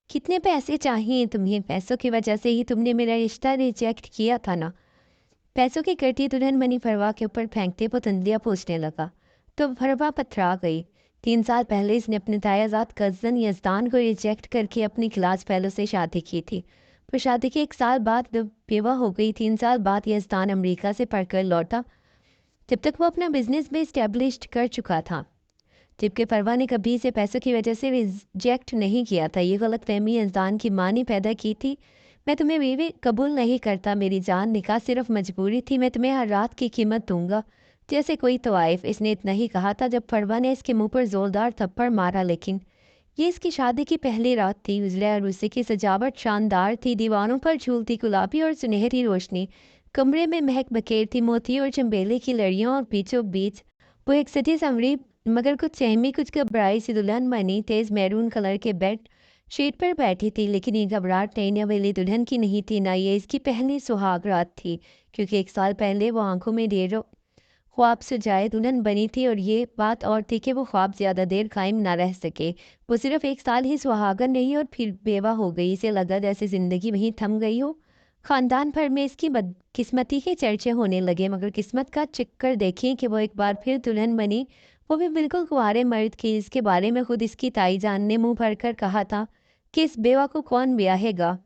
कितने पैसे चाहिए तुम्हें? पैसों की वजह से ही तुमने मेरा रिश्ता रिजेक्ट किया था ना। पैसों की कटी दुल्हन मनी फरवा के ऊपर फेंकते वो तंदिया पूछने लगा। तो फरवा पथरा गई। 3 साल पहले इसने अपने तायाजाद कज़न यजदान को रिजेक्ट करके अपनी क्लास फेलो से शादी की थी। पर शादी के 1 साल बाद जब बेवा हो गई, 3 साल बाद यजदान अमेरिका से पढ़कर लौटा। जब तक वो अपना बिजनेस भी इस्टेब्लिश कर चुका था, जबकि फरवा ने कभी इसे पैसों की वजह से रिजेक्ट नहीं किया था। ये गलत फहमी इंसान की माँ ने पैदा की थी। मैं तुम्हें बीवी कबूल नहीं करता मेरी जान, निकाह सिर्फ मजबूरी थी, मैं तुम्हें हर रात की कीमत दूंगा जैसे कोई तवाइफ। इसने इतना ही कहा था जब फरवा ने इसके मुंह पर जोरदार थप्पड़ मारा। लेकिन ये इसकी शादी की पहली रात थी। उजले अरूसी की सजावट शानदार थी, दीवारों पर झूलती गुलाबी और सुनहरी रोशनी, कमरे में महक बखेर थी मोती और चंबेले की लड़ियों, और बीचों बीच वो एक सजी संवरी मगर कुछ सहमी कुछ घबराई सी दुल्हन बनी तेज मैरून कलर के बेड शीट पर बैठी थी। लेकिन ये घबराहट नई नवेली दुल्हन की नहीं थी, ना ये इसकी पहली सुहाग रात थी, क्योंकि 1 साल पहले वो आंखों में ढेरों ख्वाब सजाए दुल्हन बनी थी। और ये बात और थी कि वो ख्वाब ज़्यादा देर कायम ना रह सके। वो सिर्फ 1 साल ही सुहागन रही और फिर बेवा हो गई। इसे लगा जैसे ज़िंदगी वहीं थम गई हो। खानदान भर में इसकी बदकिस्मती के चर्चे होने लगे, मगर किस्मत का चक्कर देखें कि वो एक बार फिर दुल्हन बनी, वो भी बिल्कुल कुंवारे मर्द की, इसके बारे में खुद इसकी ताई जान ने मुंह भर कर कहा था कि इस बेवा को कौन ब्याहेगा।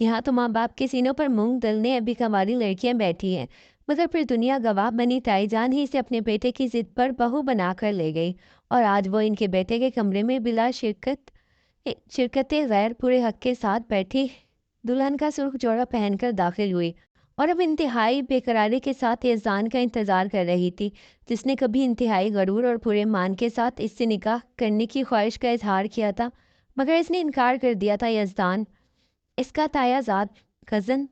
यहाँ तो माँ बाप के सीनों पर मूंग दलने अभी कमारी लड़कियां बैठी हैं। मगर फिर दुनिया गवाह बनी, ताई जान ही इसे अपने बेटे की जिद पर बहू बनाकर ले गई। और आज वो इनके बेटे के कमरे में बिला शिरकत गैर पूरे हक के साथ बैठी दुल्हन का सुर्ख जोड़ा पहनकर दाखिल हुई। और अब इंतहाई बेकरारी के साथ यजान का इंतज़ार कर रही थी, जिसने कभी इंतहाई गरूर और पूरे मान के साथ इससे निकाह करने की ख्वाहिश का इजहार किया था, मगर इसने इनकार कर दिया था। यजदान, इसका तायाजाद कज़न,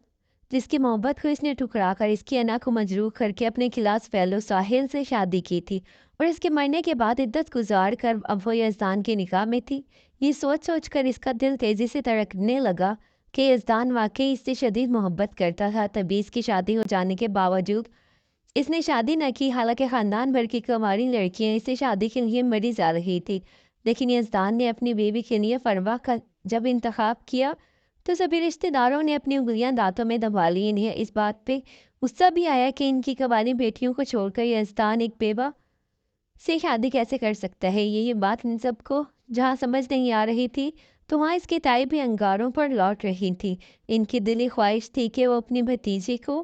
जिसकी मोहब्बत को इसने ठुकरा कर इसकी अना को मजरूह करके अपने क्लास फेलो साहिल से शादी की थी, और इसके मरने के बाद इद्दत गुजार कर अब वो यजदान के निकाह में थी। ये सोच सोच कर इसका दिल तेज़ी से धड़कने लगा कि यजदान वाकई इससे शदीद मोहब्बत करता था। तभी इसकी शादी हो जाने के बावजूद इसने शादी न की, हालांकि ख़ानदान भर की कुंवारी लड़कियां इसे शादी के लिए मरी जा रही थी। लेकिन यजदान ने अपनी बीवी के लिए फरवा का जब इंतखाब किया, तो सभी रिश्तेदारों ने अपनी उंगलियां दांतों में दबा ली। इन्हें इस बात पे गुस्सा भी आया कि इनकी कवाली बेटियों को छोड़कर यजदान एक बेवा से शादी कैसे कर सकता है। ये बात इन सबको जहाँ समझ नहीं आ रही थी, तो वहाँ इसकी ताई भी अंगारों पर लौट रही थी। इनकी दिली ख्वाहिश थी कि वो अपनी भतीजी को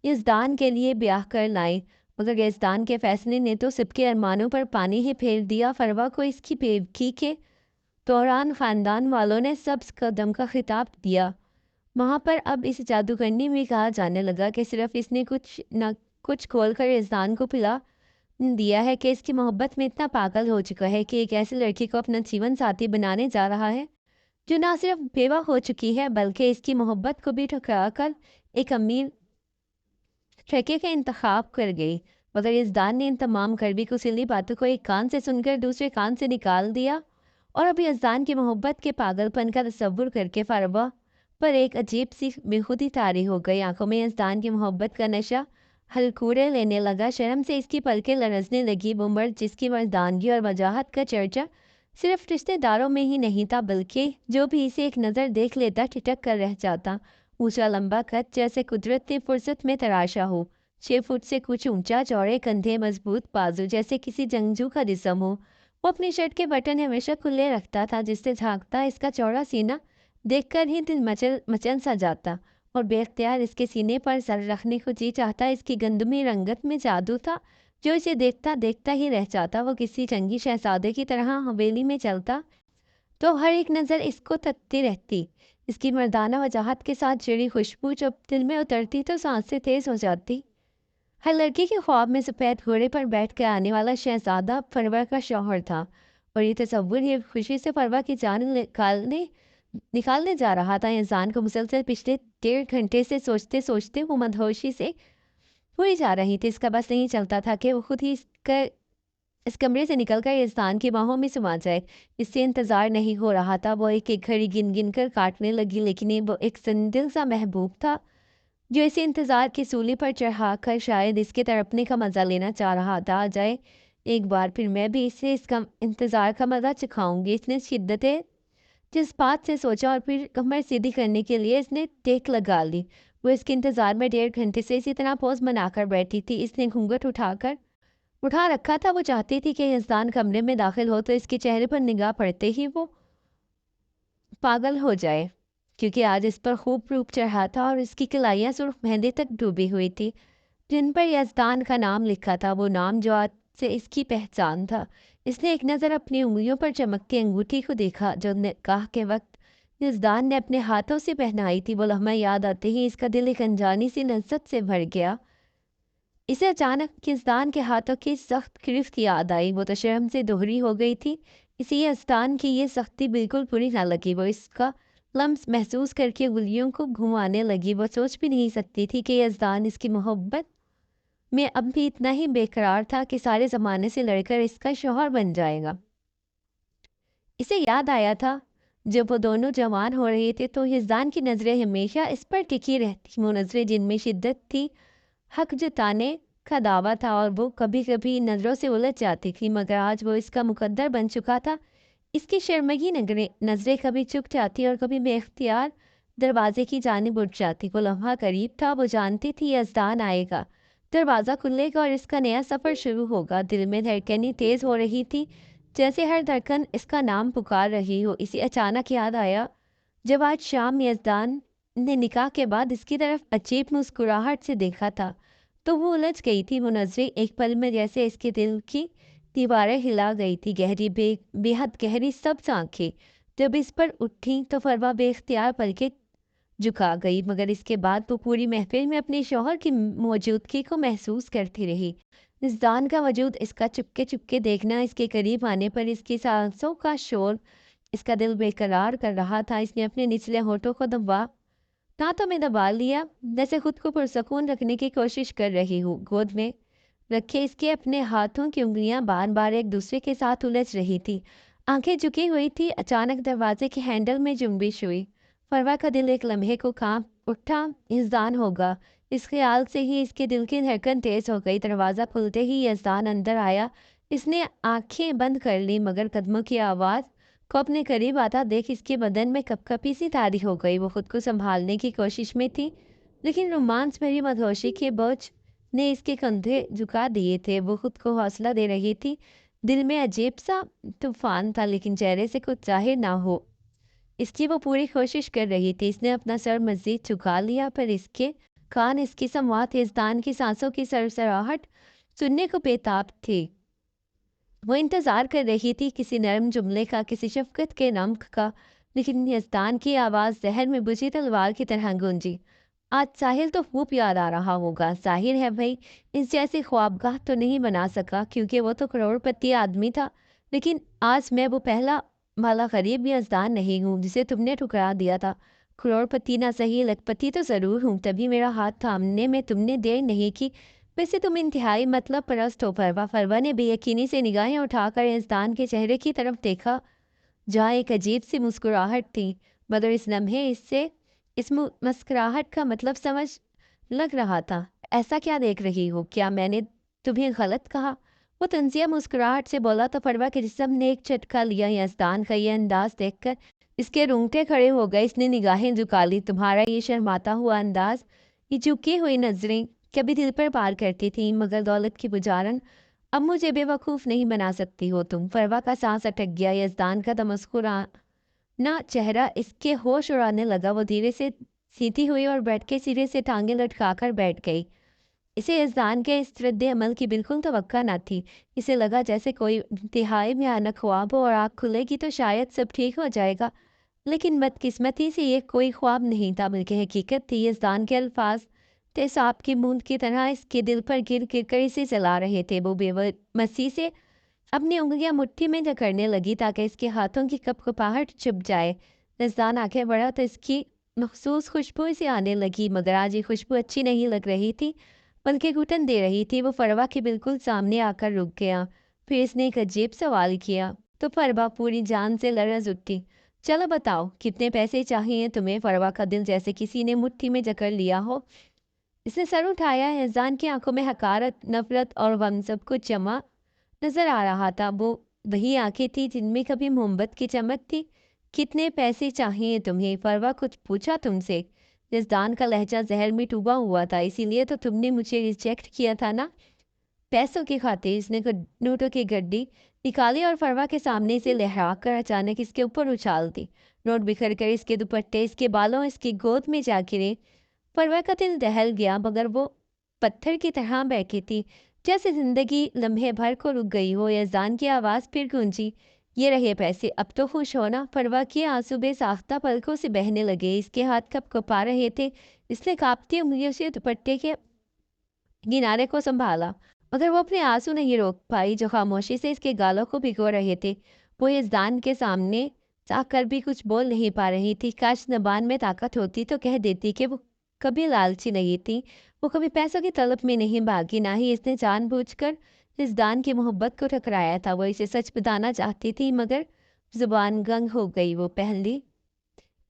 यजदान के लिए ब्याह कर लाई, मगर यजदान के फैसले ने तो सबके अरमानों पर पानी ही फेर दिया। फरवा को इसकी बेवकी के दौरान ख़ानदान वालों ने सब्ज़ कदम का खिताब दिया। वहाँ पर अब इस जादूगरनी में कहा जाने लगा कि सिर्फ इसने कुछ न कुछ खोल कर यजदान को पिला दिया है कि इसकी मोहब्बत में इतना पागल हो चुका है कि एक ऐसी लड़की को अपना जीवन साथी बनाने जा रहा है जो ना सिर्फ बेवा हो चुकी है, बल्कि इसकी मोहब्बत को भी ठुकरा कर एक अमीर ठेके का इंतखाब कर गई। मगर यजदान ने इन तमाम कड़वी कुचली बातों को एक कान से सुनकर दूसरे कान से निकाल दिया, और अब यजदान की मोहब्बत के पागलपन का तस्वुर करके फरवा पर एक अजीब सी बेखुदी तारी हो गई। आंखों में यजदान की मोहब्बत का नशा हलकूरे लेने लगा। शर्म से इसकी पलकें लरजने लगी। वो मर्द जिसकी मर्दानगी और वजाहत का चर्चा सिर्फ रिश्तेदारों में ही नहीं था, बल्कि जो भी इसे एक नज़र देख लेता ठिठक कर रह जाता। ऊंचा लंबा कद जैसे कुदरत ने फुर्सत में तराशा हो, 6 फुट से कुछ ऊंचा, चौड़े कंधे, मजबूत बाजू, जैसे किसी जंगजू का जिस्म हो। वो अपनी शर्ट के बटन हमेशा खुले रखता था, जिससे झांकता इसका चौड़ा सीना देखकर ही दिल मचल मचल सा जाता, और बेख्तियार इसके सीने पर सर रखने को जी चाहता। इसकी गंदमी रंगत में जादू था जो इसे देखता देखता ही रह जाता। वो किसी जंगी शहजादे की तरह हवेली में चलता तो हर एक नज़र इसको तकती रहती। इसकी मर्दाना वजाहत के साथ जुड़ी खुशबू जब दिल में उतरती तो सांसें तेज हो जाती। हर लड़की के ख्वाब में सफ़ेद घोड़े पर बैठ कर आने वाला शहजादा फरवा का शौहर था, और ये तस्वुर ये खुशी से फरवा की जान निकालने जा रहा था। इंसान को मुसलसल पिछले 1.5 घंटे से सोचते सोचते वो मदहोशी से हुई जा रही थी। इसका बस नहीं चलता था कि वो खुद ही इस कमरे से निकलकर यजदान की बाहों में समा जाए। इससे इंतज़ार नहीं हो रहा था। वो एक एक घड़ी गिन गिन कर काटने लगी, लेकिन ये वो एक संदिल सा महबूब था जो इसे इंतज़ार की सूली पर चढ़ा कर शायद इसके तड़पने का मज़ा लेना चाह रहा था। आ जाए एक बार, फिर मैं भी इसे इसका इंतज़ार का मज़ा चखाऊंगी। इसने शिद्दत जज्बात से सोचा और फिर कमर सीधी करने के लिए इसने टेक लगा ली। वो इसके इंतजार में 1.5 घंटे से इसी तरह पोज बनाकर बैठी थी। इसने घूंघट उठा रखा था। वो चाहती थी कि यज़दान कमरे में दाखिल हो तो इसके चेहरे पर निगाह पड़ते ही वो पागल हो जाए, क्योंकि आज इस पर खूब रूप चढ़ा था और इसकी कलाइयाँ सुर्ख मेहंदी तक डूबी हुई थी, जिन पर यज़दान का नाम लिखा था, वो नाम जो आज से इसकी पहचान था। इसने एक नज़र अपनी उंगलियों पर चमकती अंगूठी को देखा, जो निकाह के वक्त यज़दान ने अपने हाथों से पहनाई थी। वो लम्हा याद आते ही इसका दिल एक अनजानी सी लज्जत से भर गया। इसे अचानक यज़दान के हाथों की सख्त गिरफ्त याद आई। वो तो शर्म से दोहरी हो गई थी। इसी यज़दान की ये सख्ती बिल्कुल बुरी ना लगी। वो इसका लम्स महसूस करके उंगलियों को घुमाने लगी। वो सोच भी नहीं सकती थी कि यज़दान इसकी मोहब्बत में अब भी इतना ही बेकरार था कि सारे ज़माने से लड़कर इसका शौहर बन जाएगा। इसे याद आया था जब वो दोनों जवान हो रहे थे तो यज़दान की नज़रें हमेशा इस पर टिकी रहती। वो नज़रें जिनमें शिद्दत थी, हक जताने का दावा था, और वो कभी कभी नज़रों से उलझ जाती थी, मगर आज वो इसका मुकद्दर बन चुका था। इसकी शर्मगी नज़रें कभी चुक जाती और कभी बेख्तियार दरवाजे की जानिब उठ जाती। वो लम्हा करीब था। वो जानती थी यज़दान आएगा, दरवाज़ा खुलेगा और इसका नया सफ़र शुरू होगा। दिल में धड़कनें तेज़ हो रही थी, जैसे हर धड़कन इसका नाम पुकार रही हो। इसे अचानक याद आया जब आज शाम यज़दान ने निकाह के बाद इसकी तरफ अजीब मुस्कुराहट से देखा था, तो वो उलझ गई थी। वो नज़रें एक पल में जैसे इसके दिल की दीवारें हिला गई थी। गहरी बेहद गहरी सब्ज आंखें जब इस पर उठी तो फरवा बेख्तियार पलके झुका गई, मगर इसके बाद वो पूरी महफिल में अपने शौहर की मौजूदगी को महसूस करती रही। यज़दान का वजूद, इसका चुपके चुपके देखना, इसके करीब आने पर इसकी सांसों का शोर इसका दिल बेकरार कर रहा था। इसने अपने निचले होठों को दांतों में दबा लिया, जैसे खुद को पुरसकून रखने की कोशिश कर रही हूँ। गोद में रखे इसके अपने हाथों की उंगलियां बार बार एक दूसरे के साथ उलझ रही थी। आंखें झुकी हुई थी। अचानक दरवाजे के हैंडल में जुम्बिश हुई। फरवा का दिल एक लम्हे को कांप उठा। यज़दान होगा, इस ख्याल से ही इसके दिल की धड़कन तेज हो गई। दरवाज़ा खुलते ही यज़दान अंदर आया। इसने आंखें बंद कर ली, मगर कदमों की आवाज़ को अपने करीब आता देख इसके बदन में कपकपी सी तारी हो गई। वो खुद को संभालने की कोशिश में थी, लेकिन रोमांस भरी मदहोशी के बोझ ने इसके कंधे झुका दिए थे। वो खुद को हौसला दे रही थी। दिल में अजीब सा तूफान था, लेकिन चेहरे से कुछ जाहिर ना हो इसकी वो पूरी कोशिश कर रही थी। इसने अपना सर मज़ीद झुका लिया, पर इसके कान इसकी संवाद यज़दान की सांसों की सरसराहट सुनने को बेताब थी। वो इंतज़ार कर रही थी किसी नरम जुमले का, किसी शफ़क़त के नमक का, लेकिन यज़दान की आवाज़ ज़हर में बुझी तलवार की तरह गूंजी। आज साहिल तो खूब याद आ रहा होगा। ज़ाहिर है भाई, इस जैसी ख्वाबगाह तो नहीं बना सका, क्योंकि वो तो करोड़पति आदमी था। लेकिन आज मैं वो पहला वाला गरीब यज़दान नहीं हूँ जिसे तुमने ठुकरा दिया था। करोड़पति ना सही, लखपति तो ज़रूर हूँ। तभी मेरा हाथ थामने में तुमने देर नहीं की। वैसे तुम इंतहाई मतलब परस्त हो फरवा। फरवा ने बेयकीनी से निगाहें उठाकर यज़दान के चेहरे की तरफ देखा, जहाँ एक अजीब सी मुस्कुराहट थी, मगर इस लम्हे इस मुस्कुराहट का मतलब समझ लग रहा था। ऐसा क्या देख रही हो? क्या मैंने तुम्हें गलत कहा? वो तंजिया मुस्कुराहट से बोला तो फरवा के जिस्म ने एक झटका लिया। यज़दान का ये अंदाज देखकर इसके रोंगटे खड़े हो गए। इसने निगाहें झुका ली। तुम्हारा ये शर्माता हुआ अंदाज, ये झुकी हुई नजरें कभी दिल पर पार करती थी, मगर दौलत की बुझारन अब मुझे बेवकूफ़ नहीं बना सकती हो तुम। फरवा का सांस अटक गया। यज़दान का मुस्कुराना चेहरा इसके होश उड़ाने लगा। वो धीरे से सीधी हुई और बेड के सिरे से टांगे लटकाकर बैठ गई। इसे यज़दान के इस रद्द अमल की बिल्कुल तवक्का न थी। इसे लगा जैसे कोई इंतहाई भयानक ख्वाब हो और आँख खुलेगी तो शायद सब ठीक हो जाएगा। लेकिन बदकिस्मती से ये कोई ख्वाब नहीं था, बल्कि हकीकत थी। यज़दान के अल्फाज थे सांप की बूंद की तरह इसके दिल पर गिर गिर कर इसे जला रहे थे। वो बेमसी से अपनी उंगलियां मुट्ठी में जकड़ने लगी ताकि इसके हाथों की कपकपाहट छुप जाए। यज़दान आंखें बढ़ा तो इसकी मखसूस खुशबू से आने लगी, मगर आज ये खुशबू अच्छी नहीं लग रही थी, बल्कि घुटन दे रही थी। वो फरवा के बिल्कुल सामने आकर रुक गया। फिर इसने एक अजीब सवाल किया तो फरवा पूरी जान से लरज़ उठी। चलो बताओ, कितने पैसे चाहिए तुम्हें? फरवा का दिल जैसे किसी ने मुट्ठी में जकड़ लिया हो। इसने सर उठाया। यज़दान की आंखों में हकारत, नफरत और गम सब कुछ जमा नजर आ रहा था। वो वही आंखें थी जिनमें कभी मोहब्बत की चमक थी, कितने पैसे चाहिए तुम्हें? फरवा कुछ पूछा तुमसे? यज़दान का लहजा ज़हर में डूबा हुआ था, इसीलिए तो तुमने मुझे रिजेक्ट किया था ना? पैसों की खातिर इसने नोटों की गड्डी निकाली और फरवा के सामने से लहरा कर अचानक इसके ऊपर उछाल दी। नोट बिखर कर इसके दुपट्टे, इसके बालों, इसकी गोद में जा गिरे। परवा का दिल दहल गया, मगर वो पत्थर की तरह बैठी थी, जैसे जिंदगी लम्हे भर को रुक गई हो। यज़दान की आवाज़ फिर गूंजी, ये रहे पैसे, अब तो खुश हो ना? परवा के आंसू बेसाख्ता पलकों से बहने लगे, इसके हाथ कब कपा रहे थे। इसने कांपती उंगलियों से दुपट्टे के किनारे को संभाला, मगर वो अपने आंसू नहीं रोक पाई जो खामोशी से इसके गालों को भिगो रहे थे। वो यज़दान के सामने जाकर भी कुछ बोल नहीं पा रही थी। काश ज़बान में ताकत होती तो कह देती कि वो कभी लालची नहीं थी, वो कभी पैसों की तलब में नहीं भागी, ना ही इसने जानबूझकर यज़दान की मोहब्बत को ठकराया था। वो इसे सच बताना चाहती थी, मगर ज़ुबान गंग हो गई।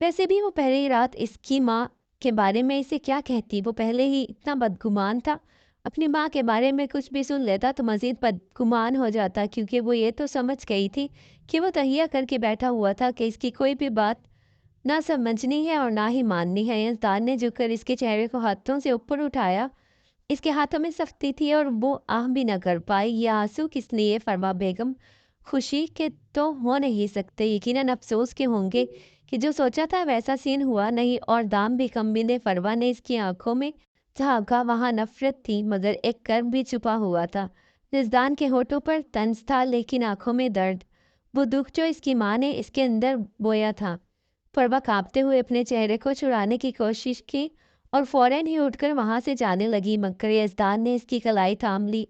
वैसे भी वो पहली रात इसकी माँ के बारे में इसे क्या कहती? वो पहले ही इतना बदगुमान था। अपनी माँ के बारे में कुछ भी सुन लेता तो मज़ीद बदगुमान हो जाता, क्योंकि वो ये तो समझ गई थी कि वो तहिया करके बैठा हुआ था कि इसकी कोई भी बात ना समझनी है और ना ही माननी है। यज़दान ने झुककर इसके चेहरे को हाथों से ऊपर उठाया। इसके हाथों में सख्ती थी और वो आह भी न कर पाई। ये आंसू किस लिए? फरमा बेगम, खुशी के तो हो नहीं सकते, यकीनन अफसोस के होंगे कि जो सोचा था वैसा सीन हुआ नहीं। और दाम भी कम मिले। फरवा ने इसकी आंखों में झांका, वहां नफरत थी, मगर एक कर्म भी छुपा हुआ था। रिजदान के होठों पर तंज था, लेकिन आंखों में दर्द, वो दुख जो इसकी माँ ने इसके अंदर बोया था। फरवा कांपते हुए अपने चेहरे को छुड़ाने की कोशिश की और फौरन ही उठकर वहां से जाने लगी, मगर यज़दान ने इसकी कलाई थाम ली।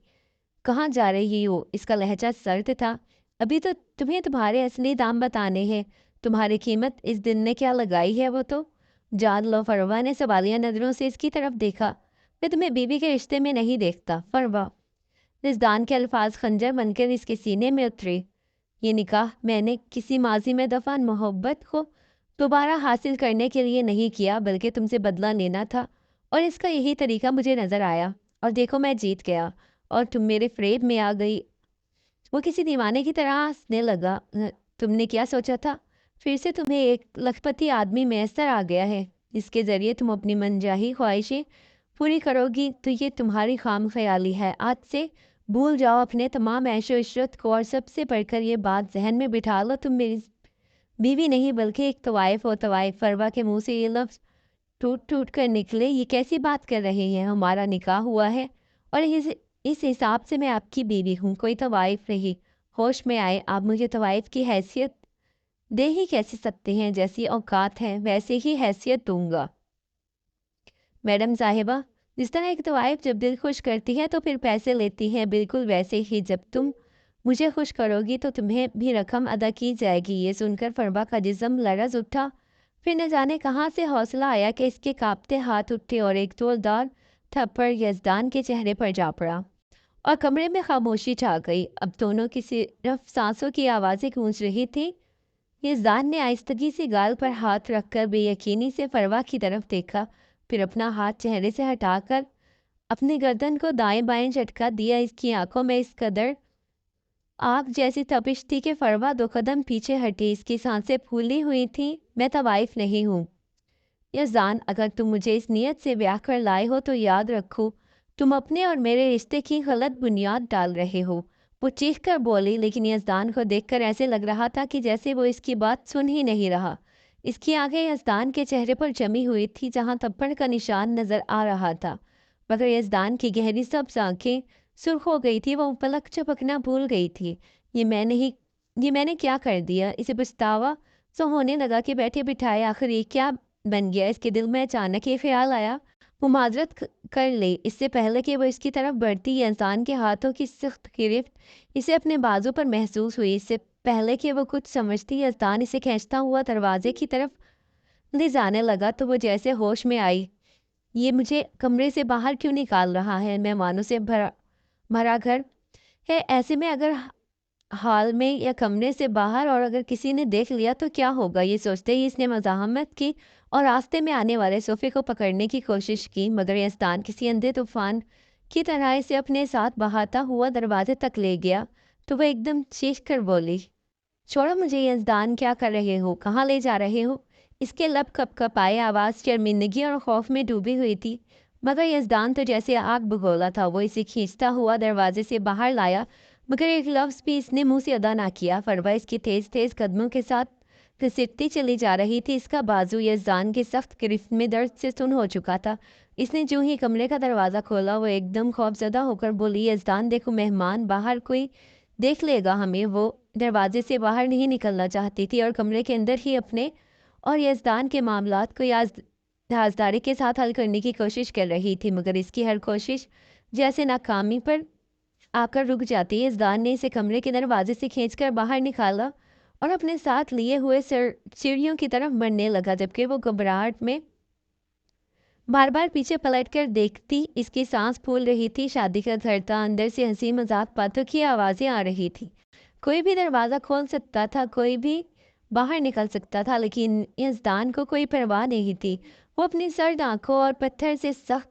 कहाँ जा रही हो? इसका लहजा सर्द था। अभी तो तुम्हें तुम्हारे असली दाम बताने हैं। तुम्हारी कीमत इस दिन ने क्या लगाई है वो तो जान लो। फरवा ने सवालिया नजरों से इसकी तरफ देखा। मैं तुम्हें बीवी के रिश्ते में नहीं देखता फरवा। रिजदान के अल्फाज खंजर बनकर इसके सीने में उतरे। ये निकाह मैंने किसी माजी में दफन मोहब्बत को दोबारा हासिल करने के लिए नहीं किया, बल्कि तुमसे बदला लेना था। और इसका यही तरीका मुझे नजर आया, और देखो मैं जीत गया और तुम मेरे फ्रेब में आ गई। वो किसी दीवाने की तरह हंसने लगा। तुमने क्या सोचा था? फिर से तुम्हें एक लखपति आदमी मैसर आ गया है, जिसके जरिए तुम अपनी मनचाही ख्वाहिशें पूरी करोगी, तो ये तुम्हारी खाम ख्याली है। आज से भूल जाओ अपने तमाम ऐशो इशरत को, और सबसे बढ़कर ये बात जहन में बिठा लो, तुम मेरी बीवी नहीं बल्कि एक तवाइफ हो। तवाइफ? फरवा के मुंह से ये लफ्ज़ टूट टूट कर निकले। ये कैसी बात कर रहे हैं? हमारा निकाह हुआ है और इस हिसाब से मैं आपकी बीवी हूँ, कोई तवाइफ नहीं। होश में आए, आप मुझे तवाइफ की हैसियत दे ही कैसे सकते हैं? जैसी औकात है वैसे ही हैसियत दूंगा। मैडम साहिबा, जिस तरह एक तवाइफ जब दिल खुश करती है तो फिर पैसे लेती है, बिल्कुल वैसे ही जब तुम मुझे खुश करोगी तो तुम्हें भी रकम अदा की जाएगी। ये सुनकर फरबा का जिस्म लरज उठा। फिर न जाने कहाँ से हौसला आया कि इसके कांपते हाथ उठे और एक जोरदार थप्पड़ यज़दान के चेहरे पर जा पड़ा और कमरे में खामोशी छा गई। अब दोनों की सिर्फ सांसों की आवाज़ें गूंज रही थी। यज़दान ने आहिस्तगी से गाल पर हाथ रखकर बेयकीनी से फरवा की तरफ देखा, फिर अपना हाथ चेहरे से हटाकर अपनी गर्दन को दाएं बाएं झटका दिया। इसकी आंखों में इस कदर आग जैसी तपिश थी कि फरवा दो कदम पीछे हटी। इसकी सांसें फूली हुई थी। मैं तवाइफ नहीं हूँ यज़दान, अगर तुम मुझे इस नियत से ब्याह कर लाए हो तो याद रखो तुम अपने और मेरे रिश्ते की गलत बुनियाद डाल रहे हो। वो चीख कर बोली, लेकिन यज़दान को देखकर ऐसे लग रहा था कि जैसे वो इसकी बात सुन ही नहीं रहा। इसकी आंखें यज़दान के चेहरे पर जमी हुई थी, जहाँ थप्पड़ का निशान नजर आ रहा था, मगर यज़दान की गहरी सब्ज आंखें सुर्ख हो गई थी। वो पलक झपकना भूल गई थी। ये मैंने क्या कर दिया? इसे पछतावा सो होने लगा कि बैठे बिठाए आखिर ये क्या बन गया। इसके दिल में अचानक ये ख्याल आया, वो माजरत कर ले, इससे पहले कि वो इसकी तरफ बढ़ती। इंसान के हाथों की सख्त गिरफ्त इसे अपने बाजू पर महसूस हुई। इससे पहले कि वो कुछ समझती, यज़दान इसे खींचता हुआ दरवाजे की तरफ ले जाने लगा तो वो जैसे होश में आई। ये मुझे कमरे से बाहर क्यों निकाल रहा है? मेहमानों से भरा भरा घर है, ऐसे में अगर हाल में या कमरे से बाहर और अगर किसी ने देख लिया तो क्या होगा? ये सोचते ही इसने मज़ाहमत की और रास्ते में आने वाले सोफे को पकड़ने की कोशिश की, मगर यज़दान किसी अंधे तूफान की तरह इसे अपने साथ बहाता हुआ दरवाजे तक ले गया। तो वह एकदम चीख कर बोली, छोड़ो मुझे यज़दान, क्या कर रहे हो, कहाँ ले जा रहे हो? इसके लब कँप-कँपाए आवाज़ शर्मिंदगी और खौफ में डूबी हुई थी। मगर यज़दान तो जैसे आग बगोला था, वो इसे खींचता हुआ दरवाजे से बाहर लाया, मगर एक लफ्ज़ भी इसने मुँह से अदा ना किया। फरवा इसके तेज़-तेज़ कदमों के साथ घसीटती चली जा रही थी। इसका बाजू यज़दान की सख्त गिरफ्त में दर्द से सुन्न हो चुका था। इसने जो ही कमरे का दरवाज़ा खोला, वो एकदम खौफज़दा होकर बोली, यज़दान देखो, मेहमान बाहर, कोई देख लेगा हमें। वो दरवाजे से बाहर नहीं निकलना चाहती थी और कमरे के अंदर ही अपने और यज़दान के मामलात को राजदारी के साथ हल करने की कोशिश कर रही थी, मगर इसकी हर कोशिश जैसे नाकामी पर आकर रुक जाती। यज़दान ने इसे कमरे के दरवाजे से खींचकर बाहर निकाला और अपने साथ लिए हुए सीढ़ियों की तरफ बढ़ने लगा, जबकि वो घबराहट में बार बार पीछे पलटकर देखती। इसकी सांस फूल रही थी, शादी का घर था, अंदर से हंसी मजाक बातों की आवाज़ें आ रही थी। कोई भी दरवाज़ा खोल सकता था, कोई भी बाहर निकल सकता था, लेकिन यज़दान को कोई परवाह नहीं थी। वो अपनी सर्द आंखों और पत्थर से सख्त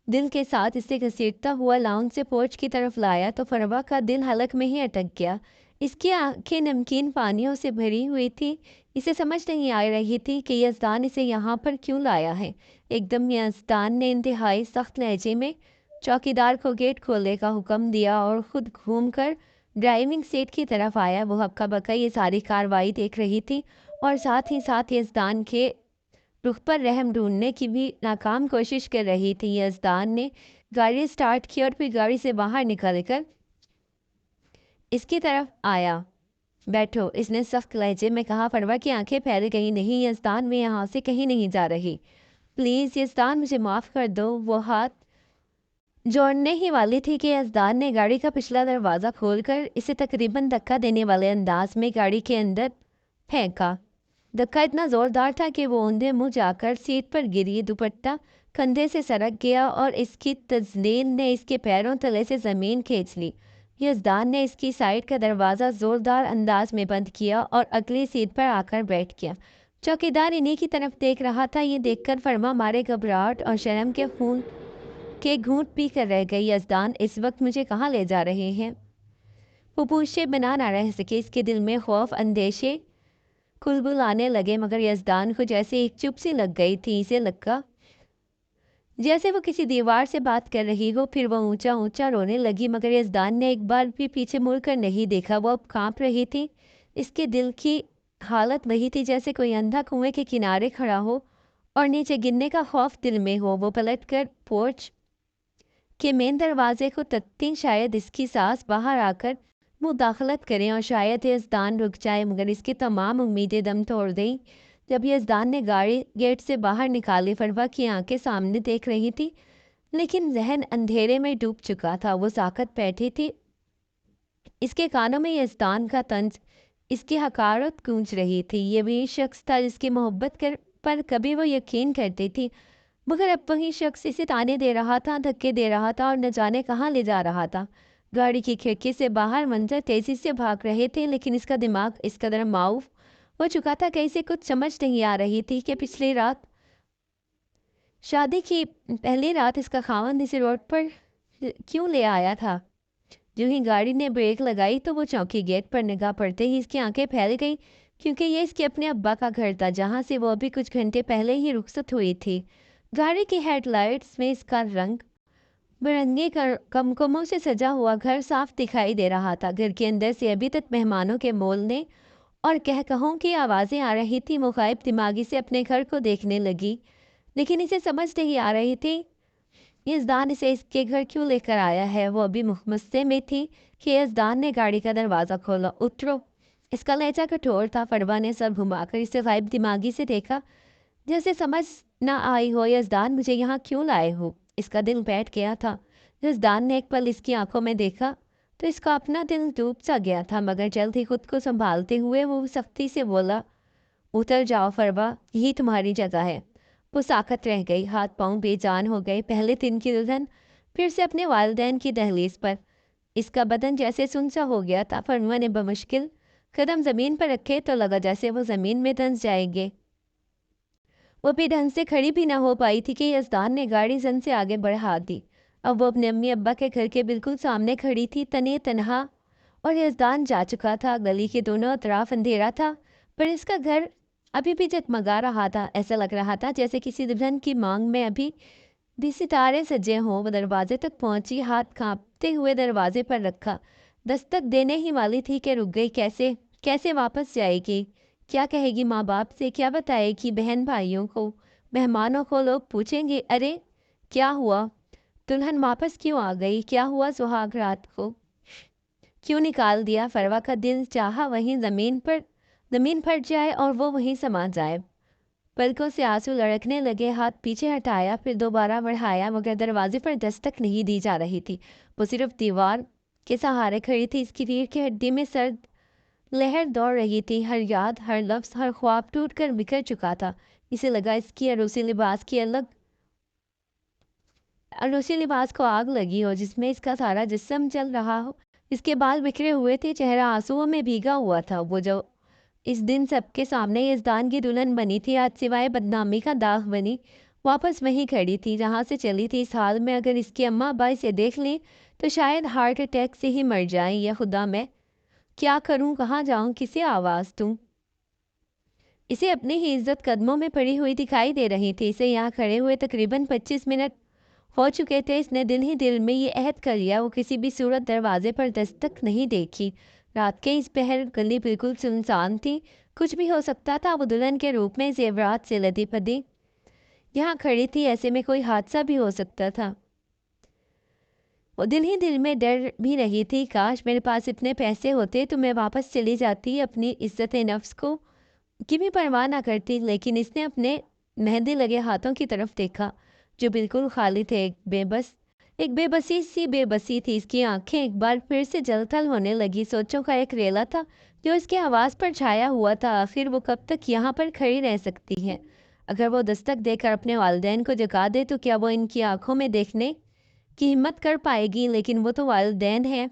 दिल के साथ इसे घसीटता हुआ लाउंज से पोर्च की तरफ लाया तो फरवा का दिल हलक में ही अटक गया। इसकी आंखें नमकीन पानियों से भरी हुई थी। इसे समझ नहीं आ रही थी कि यज़दान इसे यहाँ पर क्यों लाया है। एकदम यज़दान ने इंतहाई सख्त लहजे में चौकीदार को गेट खोलने का हुक्म दिया और ख़ुद घूमकर ड्राइविंग सीट की तरफ आया। वो हक्का बक्का ये सारी कार्रवाई देख रही थी और साथ ही साथ यज़दान के रुख पर रहम ढूंढने की भी नाकाम कोशिश कर रही थी। यज़दान ने गाड़ी स्टार्ट की और फिर गाड़ी से बाहर निकलकर इसकी तरफ आया। बैठो, इसने सख्त लहजे में कहा। फरवा की आंखें फैल गई। नहीं यज़दान, मैं यहाँ से कहीं नहीं जा रही। प्लीज़ यज़दान, मुझे माफ़ कर दो। वो हाथ जोड़ने ही वाली थी कि यज़दान ने गाड़ी का पिछला दरवाज़ा खोलकर इसे तकरीबन धक्का देने वाले अंदाज में गाड़ी के अंदर फेंका। धक्का इतना ज़ोरदार था कि वो औंधे मुँह जाकर सीट पर गिरी। दुपट्टा कंधे से सरक गया और इसकी तज़लील ने इसके पैरों तले से ज़मीन खींच ली। यज़दान ने इसकी साइड का दरवाज़ा ज़ोरदार अंदाज में बंद किया और अगली सीट पर आकर बैठ गया। चौकीदार इन्हीं की तरफ देख रहा था। ये देखकर फरमा मारे घबराहट और शर्म के खून के घूंट पी कर रह गई। यज़दान, इस वक्त मुझे कहाँ ले जा रहे हैं? वो पूछे बना ना रह सके। इसके दिल में खौफ अंदेशे कुलबुल आने लगे, मगर यज़दान को जैसे एक चुप सी लग गई थी। इसे लगा जैसे वो किसी दीवार से बात कर रही हो। फिर वो ऊंचा ऊंचा रोने लगी, मगर यज़दान ने एक बार भी पीछे मुड़कर नहीं देखा। वो अब कांप रही थी। इसके दिल की हालत वही थी जैसे कोई अंधा कुएं के किनारे खड़ा हो और नीचे गिरने का खौफ दिल में हो। वो पलट कर पोर्च के मेन दरवाजे को तकती, शायद इसकी सांस बाहर आकर मुदाखलत करें और शायद यज़दान रुक जाए, मगर इसकी तमाम उम्मीदें दम तोड़ गईं जब यज़दान ने गाड़ी गेट से बाहर निकाली। फरवा की आंखें सामने देख रही थी, लेकिन जहन अंधेरे में डूब चुका था। वो साकत बैठी थी, इसके कानों में यज़दान का तंज, इसकी हकारत गूंज रही थी। ये वही शख्स था जिसकी मोहब्बत पर कभी वो यकीन करती थी, मगर अब वही शख्स इसे ताने दे रहा था, धक्के दे रहा था और न जाने कहाँ ले जा रहा था। गाड़ी की खिड़की से बाहर मंजर तेज़ी से भाग रहे थे, लेकिन इसका दिमाग इस कदर माऊफ हो चुका था कि इसे कुछ समझ नहीं आ रही थी कि पिछली रात, शादी की पहली रात, इसका खावंद इसे रोड पर क्यों ले आया था। जो ही गाड़ी ने ब्रेक लगाई तो वो चौकी गेट पर निगाह पड़ते ही इसकी आंखें फैल गई, क्योंकि ये इसके अपने अब्बा का घर था, जहाँ से वो अभी कुछ घंटे पहले ही रुखसत हुई थी। गाड़ी की हेडलाइट्स में इसका रंग बिरंगे कमकमों से सजा हुआ घर साफ दिखाई दे रहा था। घर के अंदर से अभी तक मेहमानों के बोलने और कहकहों की आवाज़ें आ रही थी। मुखाइब दिमागी से अपने घर को देखने लगी, लेकिन इसे समझ नहीं आ रही थी यज़दान इसे इसके घर क्यों लेकर आया है। वो अभी मुहम्मसे में थी कि यज़दान ने गाड़ी का दरवाज़ा खोला। उतरो। इसका लहजा कठोर था। फरवा ने सर घुमाकर इसे गायब दिमागी से देखा, जैसे समझ ना आई हो। यज़दान, मुझे यहाँ क्यों लाए हो? इसका दिल बैठ गया था। यज़दान ने एक पल इसकी आंखों में देखा तो इसका अपना दिल डूब सा गया था, मगर जल्द ही खुद को संभालते हुए वो सख्ती से बोला, उतर जाओ फरवा, यही तुम्हारी जगह है। वो साकत रह गई, हाथ पांव बेजान हो गए। पहले दिन की दुल्हन फिर से अपने वालिदैन की दहलीज पर। इसका बदन जैसे सुन सा हो गया था। फरवा ने बमुश्किल कदम ज़मीन पर रखे तो लगा जैसे वो ज़मीन में धंस जाएंगे। वो भी ढंग से खड़ी भी ना हो पाई थी कि यज़दान ने गाड़ी जन से आगे बढ़ा दी। अब वो अपने अम्मी अब्बा के घर के बिल्कुल सामने खड़ी थी, तने तनहा اور یزدان جا چکا تھا۔ گلی کے دونوں اطراف اندھیرا تھا، پر اس کا گھر ابھی بھی جگمگا رہا تھا۔ ایسا لگ رہا تھا جیسے کسی دلہن کی مانگ میں ابھی بھی ستارے سجے ہوں۔ وہ دروازے تک پہنچی، ہاتھ کانپتے ہوئے دروازے پر رکھا۔ دستک دینے ہی والی تھی کہ رک گئی۔ کیسے واپس جائے گی؟ کیا کہے گی ماں باپ سے؟ کیا بتائے گی بہن بھائیوں کو، مہمانوں کو؟ لوگ پوچھیں گے ارے کیا ہوا، دلہن واپس کیوں آ گئی؟ کیا ہوا سہاگ رات کو کیوں نکال دیا؟ فروا کا دل چاہا وہیں زمین پھٹ جائے اور وہ وہیں سما جائے۔ پلکوں سے آنسو لڑکنے لگے، ہاتھ پیچھے ہٹایا، پھر دوبارہ بڑھایا، مگر دروازے پر دستک نہیں دی جا رہی تھی۔ وہ صرف دیوار کے سہارے کھڑی تھی۔ اس کی ریڑھ کی ہڈی میں سرد لہر دوڑ رہی تھی۔ ہر یاد، ہر لفظ، ہر خواب ٹوٹ کر بکھر چکا تھا۔ اسے لگا اس کی عروسی لباس کو آگ لگی ہو، جس میں اس کا سارا جسم جل رہا ہو۔ اس کے بال بکھرے ہوئے تھے، چہرہ آنسوؤں میں بھیگا ہوا تھا۔ وہ جو اس دن سب کے سامنے یزدان کی دلہن بنی تھی، آج سوائے بدنامی کا داغ بنی واپس وہیں کھڑی تھی جہاں سے چلی تھی۔ اس حال میں اگر اس کی اماں ابا اسے دیکھ لیں تو شاید ہارٹ اٹیک سے ہی مر جائیں۔ یا خدا، میں کیا کروں؟ کہاں جاؤں؟ کسے آواز دوں؟ اسے اپنی ہی عزت قدموں میں پڑی ہوئی دکھائی دے رہی تھی۔ اسے یہاں کھڑے ہوئے تقریباً 25 منٹ ہو چکے تھے۔ اس نے دل ہی دل میں یہ عہد کر لیا وہ کسی بھی صورت دروازے پر دستک نہیں دیکھی۔ رات کے اس پہر گلی بالکل سنسان تھی۔ کچھ بھی ہو سکتا تھا۔ وہ دلہن کے روپ میں زیورات سے لدی پدی یہاں کھڑی تھی، ایسے میں کوئی حادثہ بھی ہو سکتا تھا۔ وہ دل ہی دل میں ڈر بھی رہی تھی، کاش میرے پاس اتنے پیسے ہوتے تو میں واپس چلی جاتی، اپنی عزت نفس کی بھی پرواہ نہ کرتی۔ لیکن اس نے اپنے مہندی لگے ہاتھوں کی طرف دیکھا جو بالکل خالی تھے۔ ایک بے بسی تھی۔ اس کی آنکھیں ایک بار پھر سے جل تھل ہونے لگی۔ سوچوں کا ایک ریلا تھا جو اس کے حواس پر چھایا ہوا تھا۔ آخر وہ کب تک یہاں پر کھڑی رہ سکتی ہے؟ اگر وہ دستک دے کر اپنے والدین کو جگا دے تو کیا وہ ان کی آنکھوں میں دیکھنے کی ہمت کر پائے گی؟ لیکن وہ تو والدین ہیں،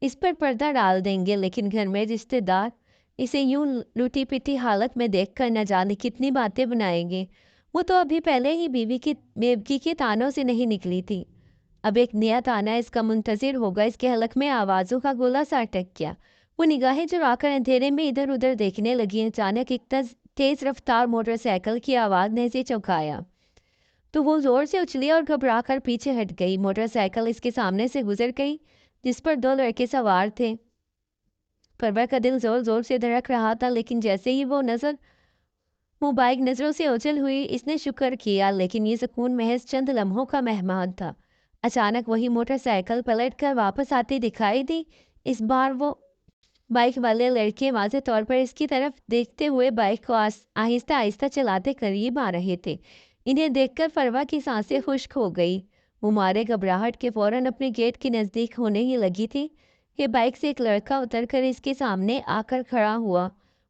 اس پر پردہ ڈال دیں گے۔ لیکن گھر میں رشتے دار اسے یوں لوٹی پٹی حالت میں دیکھ کر نہ جانے کتنی باتیں بنائیں گے۔ وہ تو ابھی پہلے ہی بیوی کی تانوں سے نہیں نکلی تھی، اب ایک نیا تانا اس کا منتظر ہوگا۔ اس کے حلق میں آوازوں کا گولا سا اٹک گیا۔ وہ نگاہیں چرا کر اندھیرے میں ادھر ادھر دیکھنے لگی۔ اچانک ایک تیز رفتار موٹر سائیکل کی آواز نے اسے چونکایا تو وہ زور سے اچھلی اور گھبرا کر پیچھے ہٹ گئی۔ موٹر سائیکل اس کے سامنے سے گزر گئی جس پر 2 لڑکے سوار تھے۔ پرور کا دل زور زور سے دھڑک رہا تھا، لیکن جیسے ہی وہ مبائق نظروں سے اوجھل ہوئی، اس نے شکر کیا۔ لیکن یہ سکون محض چند لمحوں کا مہمان تھا۔ اچانک وہی موٹر سائیکل پلٹ کر واپس آتی دکھائی دی۔ اس بار وہ بائک والے لڑکے واضح طور پر اس کی طرف دیکھتے ہوئے بائک کو آہستہ آہستہ چلاتے قریب آ رہے تھے۔ انہیں دیکھ کر فروا کی سانسیں خشک ہو گئی۔ وہ مارے گھبراہٹ کے فوراً اپنے گیٹ کے نزدیک ہونے ہی لگی تھی کہ بائک سے ایک لڑکا اتر کر اس کے سامنے آ کر کھڑا ہوا۔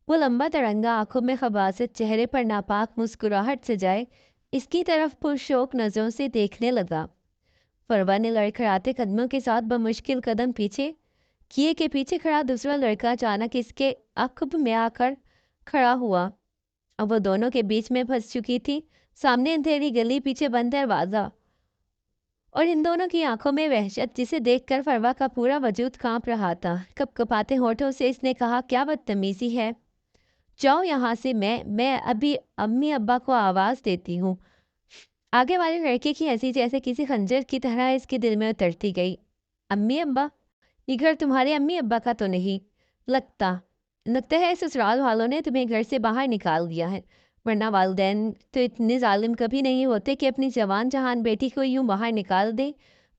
وہ لمبا ترنگا، آنکھوں میں خباثت، چہرے پر ناپاک مسکراہٹ سجائے اس کی طرف پرشوق نظروں سے دیکھنے لگا۔ فروا نے لڑکھڑاتے قدموں کے ساتھ بمشکل قدم پیچھے کیے کہ پیچھے کھڑا دوسرا لڑکا اچانک اس کے عقب میں آ کر کھڑا ہوا۔ اب وہ دونوں کے بیچ میں پھنس چکی تھی۔ سامنے اندھیری گلی، پیچھے بند دروازہ اور ان دونوں کی آنکھوں میں وحشت جسے دیکھ کر فروا کا پورا وجود کانپ رہا تھا۔ کپ کپاتے ہونٹوں سے اس نے کہا، کیا بدتمیزی ہے، جاؤ یہاں سے، میں ابھی امی ابا کو آواز دیتی ہوں۔ آگے والے لڑکے کی ہنسی جیسے کسی خنجر کی طرح اس کے دل میں اترتی گئی۔ امی ابا؟ یہ گھر تمہارے امی ابا کا تو نہیں لگتا ہے سسرال والوں نے تمہیں گھر سے باہر نکال دیا ہے، ورنہ والدین تو اتنے ظالم کبھی نہیں ہوتے کہ اپنی جوان جہان بیٹی کو یوں باہر نکال دیں۔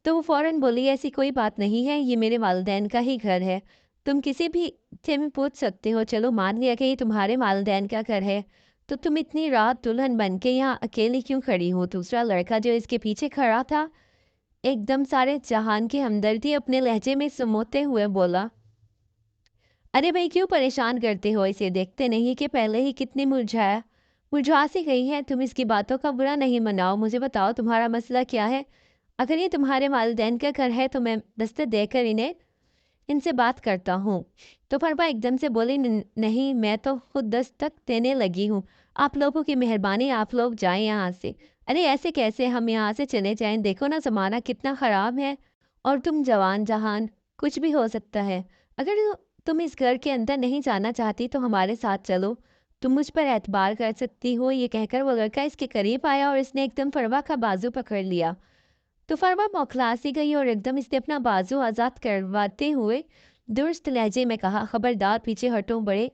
تو وہ فوراً بولی، ایسی کوئی بات نہیں ہے، یہ میرے والدین کا ہی گھر ہے، تم کسی بھی سے میں پوچھ سکتے ہو۔ چلو مان لیا کہ یہ تمہارے والدین کا گھر ہے، تو تم اتنی رات دلہن بن کے یہاں اکیلی کیوں کھڑی ہو؟ دوسرا لڑکا جو اس کے پیچھے کھڑا تھا ایک دم سارے جہان کی ہمدردی اپنے لہجے میں سموتے ہوئے بولا، ارے بھائی کیوں پریشان کرتے ہو اسے؟ دیکھتے نہیں کہ پہلے ہی کتنی مرجھا سی گئی ہے؟ تم اس کی باتوں کا برا نہیں مناؤ، مجھے بتاؤ تمہارا مسئلہ کیا ہے؟ اگر یہ تمہارے والدین کا گھر ہے تو میں دستک دے کر ان سے بات کرتا ہوں۔ تو فروا ایک دم سے بولی، نہیں، میں تو خود دستک دینے لگی ہوں، آپ لوگوں کی مہربانی، آپ لوگ جائیں یہاں سے۔ ارے ایسے کیسے ہم یہاں سے چلے جائیں؟ دیکھو نا زمانہ کتنا خراب ہے، اور تم جوان جہان، کچھ بھی ہو سکتا ہے۔ اگر تم اس گھر کے اندر نہیں جانا چاہتی تو ہمارے ساتھ چلو، تم مجھ پر اعتبار کر سکتی ہو۔ یہ کہہ کر وہ لڑکا اس کے قریب آیا اور اس نے ایک دم فروا کا بازو پکڑ لیا۔ تو فروا موکھلا سی گئی اور ایک دم اس نے اپنا بازو آزاد کرواتے ہوئے درست لہجے میں کہا، خبردار پیچھے ہٹو، بڑے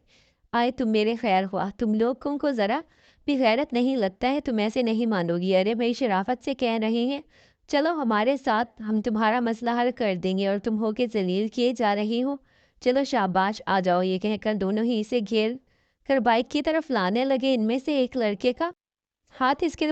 آئے تم میرے خیر خواہ، تم لوگوں کو ذرا بھی غیرت نہیں لگتا ہے، تم ایسے نہیں مانو گی، ارے بھائی شرافت سے کہہ رہے ہیں، چلو ہمارے ساتھ، ہم تمہارا مسئلہ حل کر دیں گے، اور تم ہو کے ذلیل کیے جا رہی ہو، چلو شاباش آ جاؤ۔ یہ کہہ کر دونوں ہی اسے گھیر کر بائک کی طرف لانے لگے۔ ان میں سے ایک لڑکے کا ہاتھ اس کے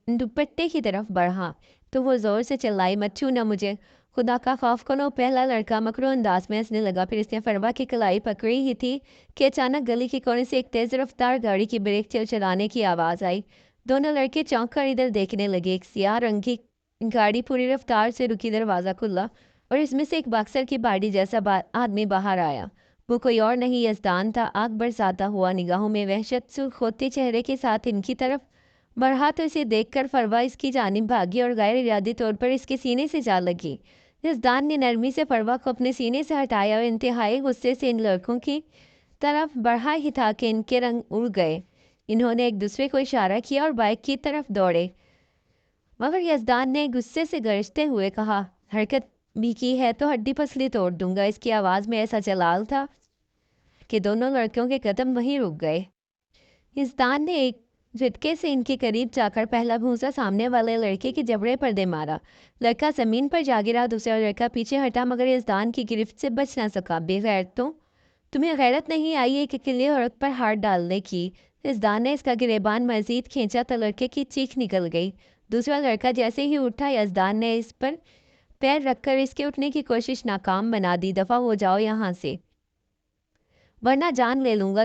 دوپٹے کی طرف بڑھا تو وہ زور سے چلائی، مت چھونا مجھے، خدا کا خوف کرو۔ پہلا لڑکا مکرو انداز میں ہنسنے لگا، پھر اس نے فروا کی کلائی پکڑی ہی تھی کہ اچانک گلی کے کونے سے ایک تیز رفتار گاڑی کی بریک چلانے کی آواز آئی۔ دونوں لڑکے چونک کر ادھر دیکھنے لگے۔ ایک سیاہ رنگ کی گاڑی پوری رفتار سے رکی، دروازہ کھلا اور اس میں سے ایک باکسر کی باڈی جیسا آدمی باہر آیا۔ وہ کوئی اور نہیں یزدان تھا۔ آگ برساتا ہوا، نگاہوں میں وحشت سرخ ہوتے چہرے کے ساتھ ان کی طرف بڑھا تو اسے دیکھ کر فروا اس کی جانب بھاگی اور غیر ارادی طور پر اس کے سینے سے جا لگی۔ یزدان نے نرمی سے فروا کو اپنے سینے سے ہٹایا اور انتہائی غصے سے ان لڑکوں کی طرف بڑھا ہی تھا کہ ان کے رنگ اڑ گئے۔ انہوں نے ایک دوسرے کو اشارہ کیا اور بائک کی طرف دوڑے، مگر یزدان نے غصے سے گرجتے ہوئے کہا، حرکت بھی کی ہے تو ہڈی پسلی توڑ دوں گا۔ اس کی آواز میں ایسا جلال تھا کہ دونوں لڑکیوں کے قدم وہیں رک گئے۔ یزدان نے ایک جھٹکے سے ان کے قریب جا کر پہلا بھونسا سامنے والے لڑکے کے جبڑے پر دے مارا۔ لڑکا زمین پر جا گرا، دوسرا لڑکا پیچھے ہٹا مگر یزدان کی گرفت سے بچ نہ سکا۔ بے غیرتوں، تمہیں غیرت نہیں آئی ایک اکیلے عورت پر ہاتھ ڈالنے کی؟ یزدان نے اس کا گریبان مزید کھینچا تو لڑکے کی چیخ نکل گئی۔ دوسرا لڑکا جیسے ہی اٹھا، یزدان نے اس پر پیر رکھ کر اس کے اٹھنے کی کوشش ناکام بنا دی۔ دفع ہو جاؤ یہاں سے ورنہ جان لے لوں گا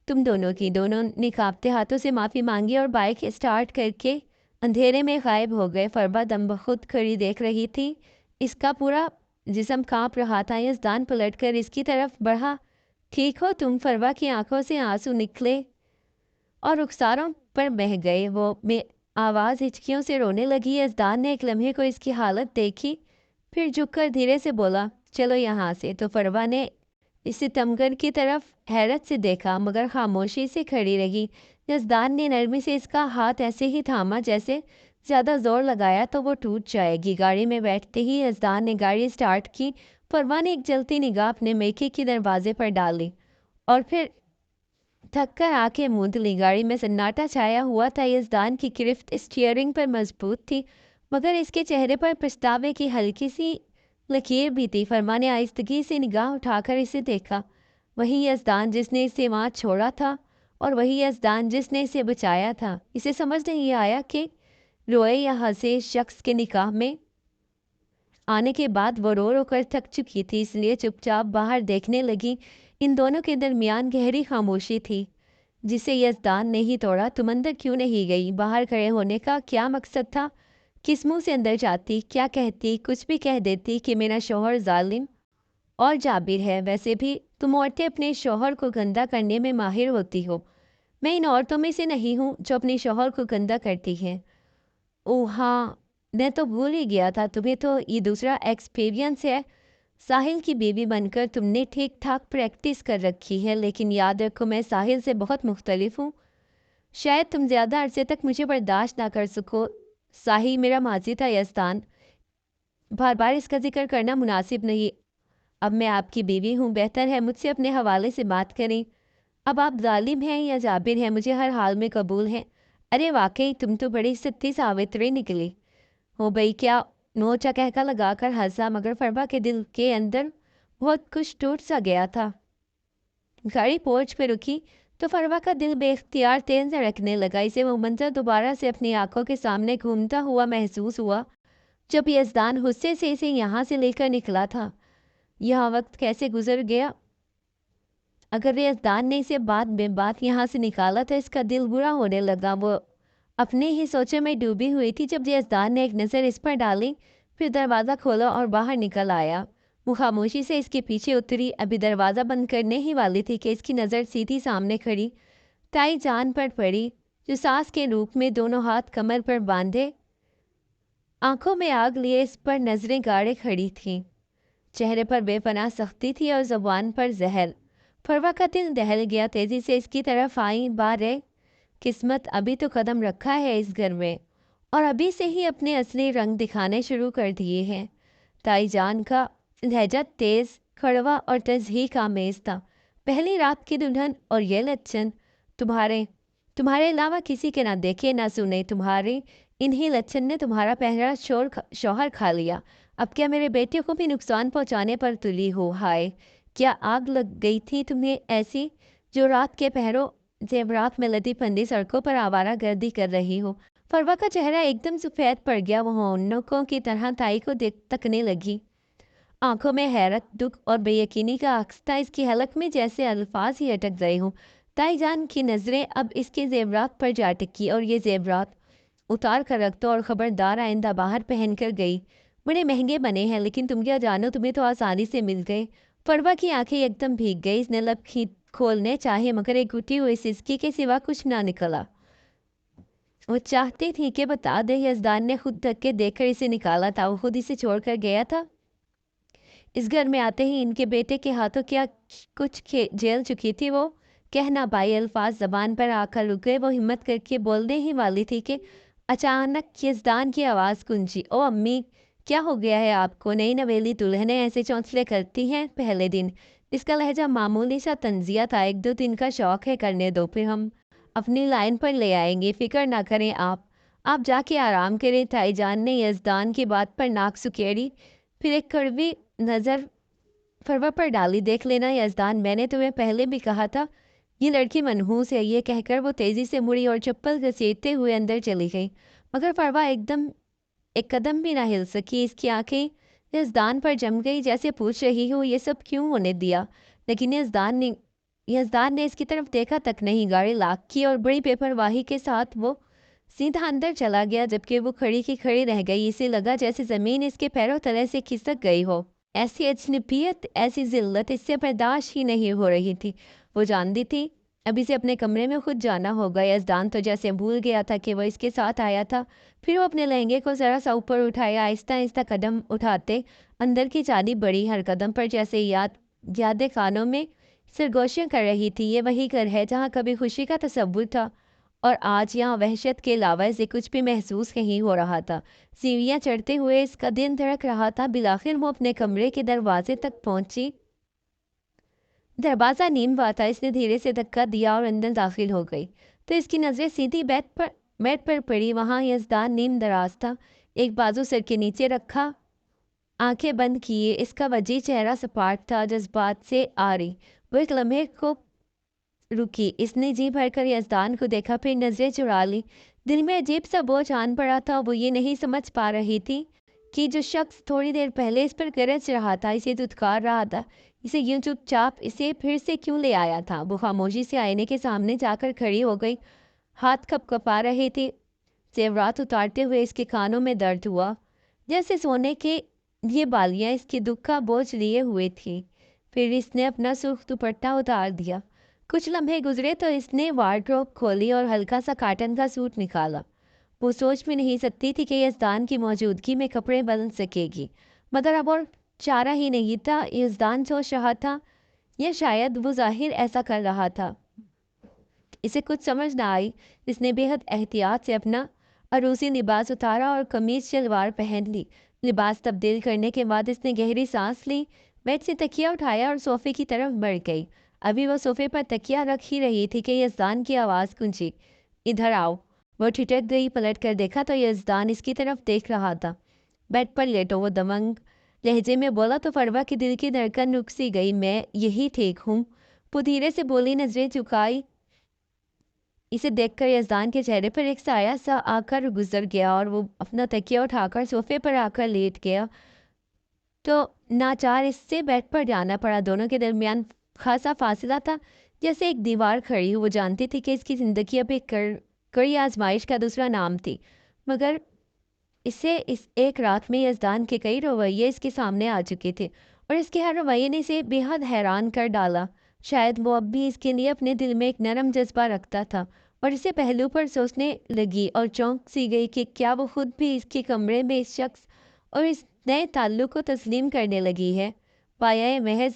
تم دونوں کی۔ دونوں نے کانپتے ہاتھوں سے معافی مانگی اور بائک اسٹارٹ کر کے اندھیرے میں غائب ہو گئے۔ فروا دم بخود کھڑی دیکھ رہی تھی، اس کا پورا جسم کانپ رہا تھا۔ یزدان پلٹ کر اس کی طرف بڑھا، ٹھیک ہو تم؟ فروا کی آنکھوں سے آنسو نکلے اور رخساروں پر بہہ گئے، وہ بے آواز ہچکیوں سے رونے لگی۔ یزدان نے ایک لمحے کو اس کی حالت دیکھی، پھر جھک کر دھیرے سے بولا، چلو یہاں سے۔ تو فروا نے اسے تمغر کی طرف حیرت سے دیکھا مگر خاموشی سے کھڑی رہی۔ یزدان نے نرمی سے اس کا ہاتھ ایسے ہی تھاما جیسے زیادہ زور لگایا تو وہ ٹوٹ جائے گی۔ گاڑی میں بیٹھتے ہی یزدان نے گاڑی سٹارٹ کی۔ فروا نے ایک جلتی نگاہ اپنے میکے کی دروازے پر ڈالی اور پھر تھک کر آنکھیں موند لی۔ گاڑی میں سناٹا چھایا ہوا تھا۔ یزدان کی گرفت اسٹیئرنگ پر مضبوط تھی مگر اس کے چہرے پر پچھتاوے کی ہلکی سی لکیر بھی تھی۔ فرما نے آہستگی سے نگاہ اٹھا کر اسے دیکھا، وہی یزدان جس نے اسے وہاں چھوڑا تھا اور وہی یزدان جس نے اسے بچایا تھا۔ اسے سمجھ نہیں آیا کہ روئے یا ہنسے۔ شخص کے نکاح میں آنے کے بعد وہ رو رو کر تھک چکی تھی، اس لیے چپ چاپ باہر دیکھنے لگی۔ ان دونوں کے درمیان گہری خاموشی تھی جسے یزدان نے ہی توڑا۔ تم اندر کیوں نہیں گئی؟ باہر کھڑے ہونے کا کیا مقصد تھا؟ کس منہ سے اندر جاتی؟ کیا کہتی؟ کچھ بھی کہہ دیتی کہ میرا شوہر ظالم اور جابر ہے۔ ویسے بھی تم عورتیں اپنے شوہر کو گندہ کرنے میں ماہر ہوتی ہو، میں ان عورتوں میں سے نہیں ہوں جو اپنے شوہر کو گندہ کرتی ہیں۔ اوہ ہاں، میں تو بھول ہی گیا تھا، تمہیں تو یہ دوسرا ایکسپیرینس ہے۔ ساحل کی بیوی بن کر تم نے ٹھیک ٹھاک پریکٹس کر رکھی ہے، لیکن یاد رکھو میں ساحل سے بہت مختلف ہوں۔ شاید تم زیادہ عرصے تک مجھے برداشت نہ کر سکو۔ ساحل میرا ماضی تھا یزدان، بار بار اس کا ذکر کرنا مناسب نہیں۔ اب میں آپ کی بیوی ہوں، بہتر ہے مجھ سے اپنے حوالے سے بات کریں۔ اب آپ ظالم ہیں یا جابر ہیں مجھے ہر حال میں قبول ہے۔ ارے واقعی تم تو بڑی ستی ساوتری نکلی ہو بھئی، کیا نوچا کہکا لگا کر ہنسا مگر فروا کے دل کے اندر بہت کچھ ٹوٹ سا گیا تھا۔ گاڑی پورچ پہ رکی تو فروا کا دل بے اختیار تیز دھڑکنے لگا۔ اسے وہ منظر دوبارہ سے اپنی آنکھوں کے سامنے گھومتا ہوا محسوس ہوا جب یزدان غصے سے اسے یہاں سے لے کر نکلا تھا۔ یہاں وقت کیسے گزر گیا؟ اگر یزدان نے اسے بات بے بات یہاں سے نکالا تو اس کا دل برا ہونے لگا۔ وہ اپنے ہی سوچوں میں ڈوبی ہوئی تھی جب یزدان نے ایک نظر اس پر ڈالی، پھر دروازہ کھولا اور باہر نکل آیا۔ وہ خاموشی سے اس کے پیچھے اتری، ابھی دروازہ بند کرنے ہی والی تھی کہ اس کی نظر سیدھی سامنے کھڑی تائی جان پر پڑی، جو ساس کے روپ میں دونوں ہاتھ کمر پر باندھے آنکھوں میں آگ لیے اس پر نظریں گاڑے کھڑی تھیں۔ चेहरे पर बेपनाह सख्ती थी और ज़ुबान पर जहर। फरवा का दिल दहल गया, तेजी से इसकी तरफ आई। बारे किस्मत, अभी तो कदम रखा है इस घर में और अभी से ही अपने असली रंग दिखाने शुरू कर दिए हैं। ताई जान का लहजा तेज, कड़वा और तज़हीक आमेज था। पहली रात की दुल्हन और ये लक्षण, तुम्हारे तुम्हारे अलावा किसी के ना देखे ना सुने, तुम्हारे इन्हीं लक्षण ने तुम्हारा पहला शौहर खा लिया। अब क्या मेरे बेटे को भी नुकसान पहुंचाने पर तुली हो? हाय, क्या आग लग गई थी तुम्हें ऐसी, जो रात के पहरों जेवरात में लदी फंदी सड़कों पर आवारा गर्दी कर रही हो? फरवा का चेहरा एकदम सफेद पड़ गया। वो उन्नकों की तरह ताई को देख तकने लगी, आंखों में हैरत, दुख और बेयकीनी का अक्स था। इसकी हलक में जैसे अल्फाज ही अटक गए हों। ताई जान की नज़रें अब इसके जेवरात पर जा टिकी। और ये जेवरात उतार कर रख दो और ख़बरदार आइंदा बाहर पहन कर गई। बड़े महंगे बने हैं, लेकिन तुम क्या जानो, तुम्हें तो आसानी से मिल गए। फरवा की आंखें एकदम भीग गई। इसने लब खोलने चाहे, मगर एक घुटी हुई सिसकी के सिवा कुछ ना निकला। वो चाहती थी कि बता दे, यजदान ने खुद धक्के देकर इसे निकाला था, वो खुद इसे छोड़कर गया था। इस घर में आते ही इनके बेटे के हाथों क्या कुछ झेल चुकी थी वो। कहना पाई, अल्फाज जबान पर आकर रुक गए। वो हिम्मत करके बोलने ही वाली थी कि अचानक यजदान की आवाज़ गूंजी। ओ अम्मी, क्या हो गया है आपको? नई नवेली दुल्हनें ऐसे चौंसले करती हैं पहले दिन। इसका लहजा मामूली सा तंजिया था। 1-2 दिन का शौक है, करने दो, फिर हम अपनी लाइन पर ले आएंगे, फिक्र ना करें आप जाके आराम करें। ताई जान ने यजदान की बात पर नाक सुकेड़ी, फिर एक कड़वी नज़र फरवा पर डाली। देख लेना यजदान, मैंने तुम्हें पहले भी कहा था ये लड़की मनहूस है। ये कहकर वो तेज़ी से मुड़ी और चप्पल घसीटते हुए अंदर चली गई। मगर फरवा एकदम एक कदम भी ना हिल सकी। इसकी आंखें यजदान पर जम गई, जैसे पूछ रही हो ये सब क्यों होने दिया। लेकिन यजदान ने इसकी तरफ देखा तक नहीं। गाड़ी लाक की और बड़ी बेपरवाही के साथ वो सीधा अंदर चला गया, जबकि वो खड़ी की खड़ी रह गई। इसे लगा जैसे ज़मीन इसके पैरों तले से खिसक गई हो। ऐसी अजनबियत, ऐसी जिल्लत इससे बर्दाश्त ही नहीं हो रही थी। वो जानती थी अब इसे अपने कमरे में खुद जाना होगा। यजदान तो जैसे भूल गया था कि वो इसके साथ आया था। फिर वो अपने लहंगे को ज़रा सा ऊपर उठाया, आहिस्ता आहिस्ता कदम उठाते अंदर की चाली बढ़ी। हर कदम पर जैसे यादें कानों में सरगोशियाँ कर रही थी। ये वही घर है जहाँ कभी खुशी का तसव्वुर था, और आज यहाँ वहशत के अलावा इसे कुछ भी महसूस नहीं हो रहा था। सीढ़ियाँ चढ़ते हुए इसका दिन धड़क रहा था। बिलाखिर वो अपने कमरे के दरवाजे तक पहुंची। दरवाज़ा नीम हुआ था। इसने धीरे से धक्का दिया और अंदर दाखिल हो गई तो इसकी नज़रें सीधी बेड पर पड़ी। वहाँ यजदान नीम दराज था, एक बाजू सर के नीचे रखा, आंखें बंद किए। इसका वजीह चेहरा सपाट था, जज्बात से आ रही। वो एक लम्हे को रुकी। इसने जी भरकर यजदान को देखा, फिर नजरें चुरा ली। दिल में अजीब सा बोझ आन पड़ा था। वो ये नहीं समझ पा रही थी कि जो शख्स थोड़ी देर पहले इस पर गरज रहा था, इसे दुत्कार रहा था, इसे यूं चुपचाप इसे फिर से क्यों ले आया था। वो खामोशी से आईने के सामने जाकर खड़ी हो गई। हाथ कपकपा रहे थे। जेवरात उतारते हुए इसके कानों में दर्द हुआ, जैसे सोने के ये बालियां इसके दुख का बोझ लिए हुए थी। फिर इसने अपना सुर्ख दुपट्टा उतार दिया। कुछ लम्हे गुजरे तो इसने वार्डरोब खोली और हल्का सा काटन का सूट निकाला। वो सोच भी नहीं सकती थी कि यजदान की मौजूदगी में कपड़े बदल सकेगी, मगर अब और चारा ही नहीं था। यजदान सोच रहा था या शायद वो जाहिर ऐसा कर रहा था। इसे कुछ समझ ना आई। इसने बेहद एहतियात से अपना अरूसी लिबास उतारा और कमीज शलवार पहन ली। लिबास तब्दील करने के बाद इसने गहरी सांस ली, बेड से तकिया उठाया और सोफे की तरफ बढ़ गई। अभी वो सोफे पर तकिया रख ही रही थी कि यजदान की आवाज़ गूंजी, इधर आओ। वो ठिठक गई। पलट कर देखा तो यजदान इसकी तरफ देख रहा था। बेड पर लेटो, वो दमंग लहजे में बोला तो फरवा की दिल की धड़कन रुक सी गई। मैं यही ठीक हूँ, वो धीरे से बोली, नजरें झुकाई। इसे देखकर यजदान के चेहरे पर एक साया सा आकर गुजर गया और वो अपना तकिया उठाकर सोफे पर आकर लेट गया। तो नाचार इससे बेड पर जाना पड़ा। दोनों के दरमियान खासा फासला था, जैसे एक दीवार खड़ी हो। वो जानती थी कि इसकी ज़िंदगी अब एक कड़ी आजमाइश का दूसरा नाम थी, मगर इस एक रात में यजदान के कई रवैये इसके सामने आ चुके थे और इसके हर रवैये ने इसे बेहद हैरान कर डाला। शायद वो अब भी इसके लिए अपने दिल में एक नरम जज्बा रखता था। और इसे पहलू पर सोचने लगी और चौंक सी गई कि क्या वो खुद भी इसके कमरे में इस शख्स और इस नए ताल्लुक को तस्लीम करने लगी है। पाया है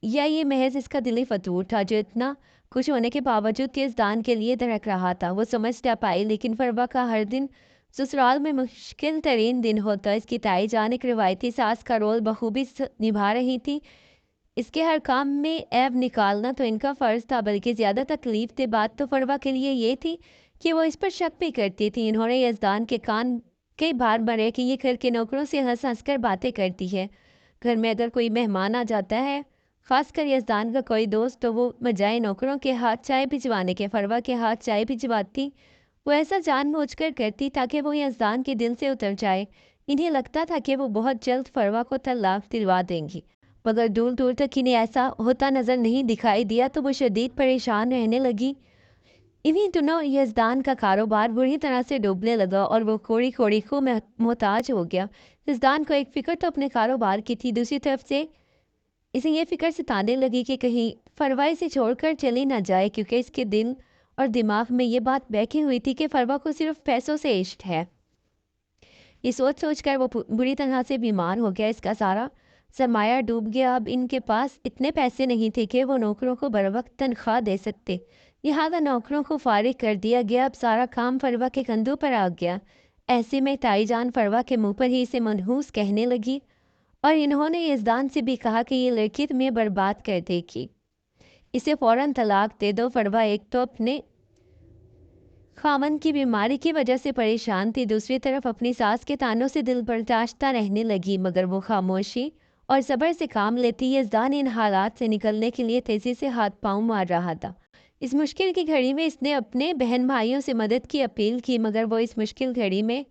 ये महज इसका दिली फतूर था जो इतना खुश होने के बावजूद यज़दान के लिए धड़क रहा था। वो समझ ना पाई, लेकिन फरवा का हर दिन ससुराल में मुश्किल तरीन दिन होता। इसकी ताई जान एक रिवायती सास का रोल बखूबी निभा रही थी। इसके हर काम में ऐब निकालना तो इनका फ़र्ज़ था, बल्कि ज़्यादा तकलीफ दे बात तो फरवा के लिए ये थी कि वो इस पर शक भी करती थी। इन्होंने यज़दान के कान कई बार भरे कि ये घर के नौकरों से हंस हंस कर बातें करती है। घर में अगर कोई मेहमान आ जाता है, ख़ासकर यज़दान का कोई दोस्त, तो वो बजाय नौकरों के हाथ चाय भिजवाने के फरवा के हाथ चाय भिजवाती। वो ऐसा जानबूझकर करती ताकि वो यज़दान के दिल से उतर जाए। इन्हें लगता था कि वो बहुत जल्द फरवा को तलाक दिलवा देंगी, मगर दूर दूर तक इन्हें ऐसा होता नज़र नहीं दिखाई दिया, तो वो शदीद परेशान रहने लगी। इन्हीं दिनों यज़दान का कारोबार बुरी तरह से डूबने लगा और वो कोड़ी कोड़ी को मोहताज हो गया। यज़दान को एक फ़िक्र तो अपने कारोबार की थी, दूसरी तरफ से इसे ये फ़िक्र सताने लगी कि कहीं फरवा इसे छोड़कर चली ना जाए, क्योंकि इसके दिल और दिमाग में ये बात बैठी हुई थी कि फरवा को सिर्फ पैसों से इश्क है। ये सोच सोच कर वो बुरी तरह से बीमार हो गया। इसका सारा सरमाया डूब गया। अब इनके पास इतने पैसे नहीं थे कि वो नौकरों को बर वक्त तनख्वाह दे सकते, लिहाजा नौकरों को फारिग कर दिया गया। अब सारा काम फरवा के कंधों पर आ गया। ऐसे में ताई जान फरवा के मुंह पर ही इसे मनहूस कहने लगी, और इन्होंने यज़दान से भी कहा कि ये लड़की तुम्हें बर्बाद कर देगी, इसे फ़ौरन तलाक दे दो। फरवा एक तो अपने खामन की बीमारी की वजह से परेशान थी, दूसरी तरफ अपनी सास के तानों से दिल बर्दाश्ता रहने लगी, मगर वो खामोशी और सब्र से काम लेती। यज़दान इन हालात से निकलने के लिए तेज़ी से हाथ पांव मार रहा था। इस मुश्किल की घड़ी में इसने अपने बहन भाइयों से मदद की अपील की, मगर वो इस मुश्किल घड़ी में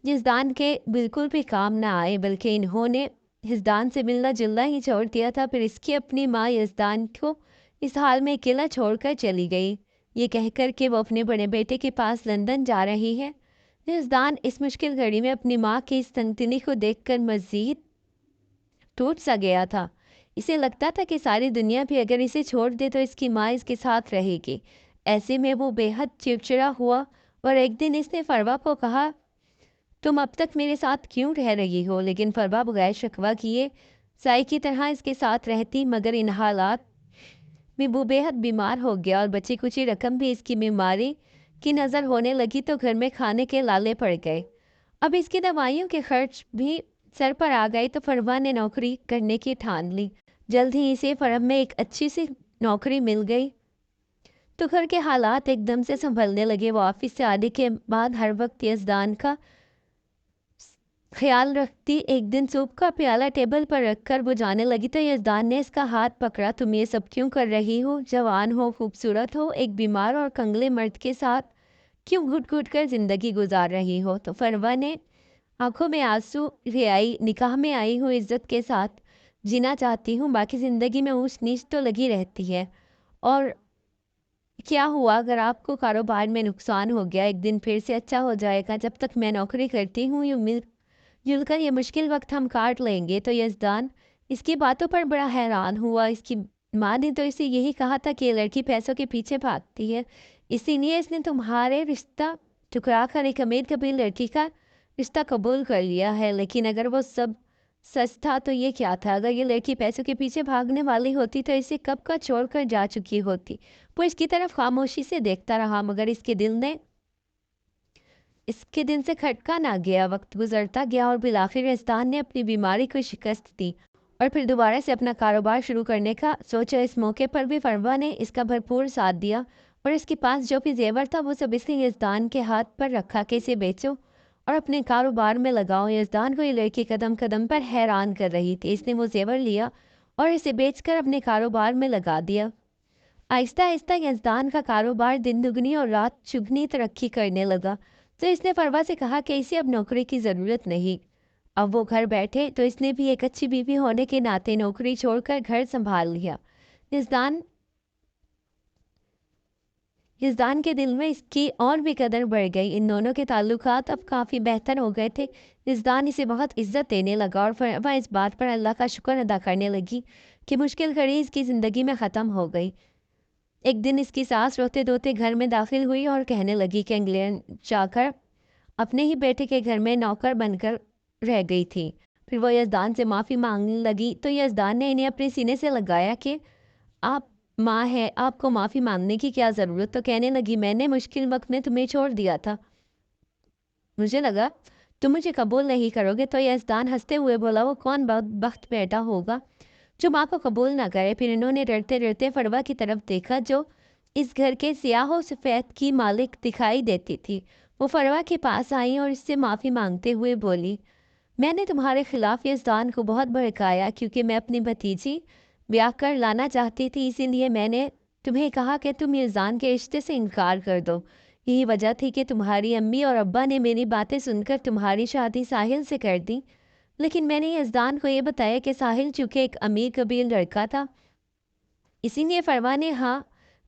यज़दान के बिल्कुल भी काम ना आए, बल्कि इन्होंने यज़दान से मिलना जुलना ही छोड़ दिया था। फिर इसकी अपनी माँ यज़दान को इस हाल में अकेला छोड़कर चली गई, ये कहकर कि वो अपने बड़े बेटे के पास लंदन जा रही है। यज़दान इस मुश्किल घड़ी में अपनी माँ की इस तनतनी को देखकर मज़ीद टूट सा गया था। इसे लगता था कि सारी दुनिया भी अगर इसे छोड़ दे तो इसकी माँ इसके साथ रहेगी। ऐसे में वो बेहद चिड़चिड़ा हुआ और एक दिन इसने फरवा को कहा, तुम अब तक मेरे साथ क्यों रह रही हो? लेकिन फरवा बगैर शिकवा किए साई की तरह इसके साथ रहती, मगर इन हालात में वो बेहद बीमार हो गया और बची कुची रकम भी इसकी बीमारी की नज़र होने लगी, तो घर में खाने के लाले पड़ गए। अब इसकी दवाइयों के खर्च भी सर पर आ गए, तो फरवा ने नौकरी करने की ठान ली। जल्द ही इसे फर्म में एक अच्छी सी नौकरी मिल गई, तो घर के हालात एकदम से संभलने लगे। वो ऑफिस से आने के बाद हर वक्त यज़दान का ख्याल रखती। एक दिन सूप का प्याला टेबल पर रखकर वो जाने लगी, तो यज़दान ने इसका हाथ पकड़ा, तुम ये सब क्यों कर रही हो? जवान हो, खूबसूरत हो, एक बीमार और कंगले मर्द के साथ क्यों घुट घुट कर जिंदगी गुजार रही हो? तो फरवा ने आंखों में आंसू रियाई, निकाह में आई हूँ, इज्जत के साथ जीना चाहती हूँ, बाकी ज़िंदगी में ऊंच नीच तो लगी रहती है। और क्या हुआ अगर आपको कारोबार में नुकसान हो गया? एक दिन फिर से अच्छा हो जाएगा। जब तक मैं नौकरी करती हूँ यूँ मिल जुलकर ये मुश्किल वक्त हम काट लेंगे। तो यज़दान इसकी बातों पर बड़ा हैरान हुआ। इसकी माँ ने तो इसे यही कहा था कि ये लड़की पैसों के पीछे भागती है, इसीलिए इसने तुम्हारे रिश्ता ठुकरा कर एक अमीर कबीर लड़की का रिश्ता कबूल कर लिया है। लेकिन अगर वो सब सच था तो ये क्या था? अगर ये लड़की पैसों के पीछे भागने वाली होती तो इसे कब का छोड़ कर जा चुकी होती। वो इसकी तरफ खामोशी से देखता रहा, मगर इसके दिन से खटका ना गया। वक्त गुजरता गया और बिलाखिर यज़दान ने अपनी बीमारी को शिकस्त दी और फिर दोबारा से अपना कारोबार शुरू करने का सोचा। इस मौके पर भी फरवा ने इसका भरपूर साथ दिया और इसके पास जो भी जेवर था वो सब इसने यज़दान के हाथ पर रखा कि इसे बेचो और अपने कारोबार में लगाओ। यज़दान को ये लड़की कदम कदम पर हैरान कर रही थी। इसने वो जेवर लिया और इसे बेचकर अपने कारोबार में लगा दिया। आहिस्ता आहिस्ता यज़दान का कारोबार दिन दुगनी और रात चुगनी तरक्की करने लगा। तो इसने फरवा से कहा कि इसे अब नौकरी की ज़रूरत नहीं। अब वो घर बैठे, तो इसने भी एक अच्छी बीवी होने के नाते नौकरी छोड़कर घर संभाल लिया। यज़दान यज़दान के दिल में इसकी और भी कदर बढ़ गई। इन दोनों के ताल्लुकात अब काफ़ी बेहतर हो गए थे। यज़दान इसे बहुत इज्जत देने लगा और फरवा इस बात पर अल्लाह का शुक्र अदा करने लगी कि मुश्किल घड़ी इसकी ज़िंदगी में ख़त्म हो गई। एक दिन इसकी सास रोते धोते घर में दाखिल हुई और कहने लगी कि इंग्लैंड जाकर अपने ही बेटे के घर में नौकर बनकर रह गई थी। फिर वो यज़दान से माफ़ी मांगने लगी तो यज़दान ने इन्हें अपने सीने से लगाया कि आप माँ हैं, आपको माफ़ी मांगने की क्या ज़रूरत। तो कहने लगी, मैंने मुश्किल वक्त में तुम्हें छोड़ दिया था, मुझे लगा तुम मुझे कबूल नहीं करोगे। तो यज़दान हंसते हुए बोला, वो कौन बख्त बेटा होगा जो माँ को कबूल ना करे। फिर इन्होंने डरते डरते फरवा की तरफ देखा जो इस घर के स्याह सफ़ेद की मालिक दिखाई देती थी। वो फरवा के पास आई और इससे माफ़ी मांगते हुए बोली, मैंने तुम्हारे खिलाफ यज़दान को बहुत भड़काया क्योंकि मैं अपनी भतीजी ब्याह कर लाना चाहती थी, इसीलिए मैंने तुम्हें कहा कि तुम यज़दान के रिश्ते से इनकार कर दो। यही वजह थी कि तुम्हारी अम्मी और अब्बा ने मेरी बातें सुनकर तुम्हारी शादी साहिल से कर दी। लेकिन मैंने यज़दान को ये बताया कि साहिल चूँकि एक अमीर कबील लड़का था, इसीलिए फरवा ने हाँ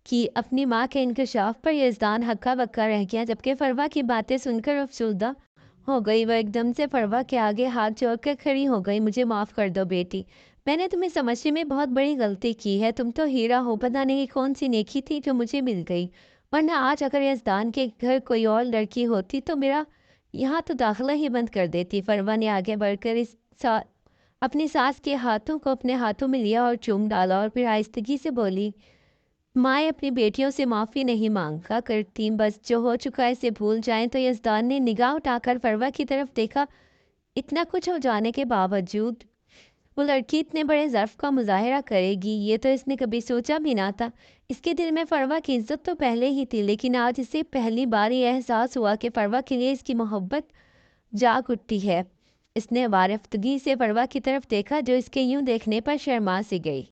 कि अपनी माँ के इंकशाफ पर यज़दान हक्का बक्का रह गया। जबकि फरवा की बातें सुनकर अफसुर्दा हो गई, वह एकदम से फरवा के आगे हाथ जोड़कर खड़ी हो गई। मुझे माफ़ कर दो बेटी, मैंने तुम्हें समझने में बहुत बड़ी गलती की है। तुम तो हीरा हो, पता नहीं कौन सी नेकी थी जो मुझे मिल गई, वरना आज अगर यज़दान के घर कोई और लड़की होती तो मेरा यहाँ तो दाखिला ही बंद कर देती। फरवा ने आगे बढ़कर अपनी सास के हाथों को अपने हाथों में लिया और चूम डाला और फिर आहिस्तगी से बोली, माएँ अपनी बेटियों से माफ़ी नहीं मांगा करती, बस जो हो चुका है इसे भूल जाएं। तो यज़दान ने निगाह उठाकर फरवा की तरफ देखा। इतना कुछ हो जाने के बावजूद वो लड़की इतने बड़े ज़र्फ़ का मुज़ाहरा करेगी, ये तो इसने कभी सोचा भी ना था। इसके दिल में फरवा की इज़्ज़त तो पहले ही थी, लेकिन आज इसे पहली बार ये एहसास हुआ कि फरवा के लिए इसकी मोहब्बत जाग उठी है। इसने वारिफ्तगी से फरवा की तरफ देखा जो इसके यूं देखने पर शर्मा सी गई।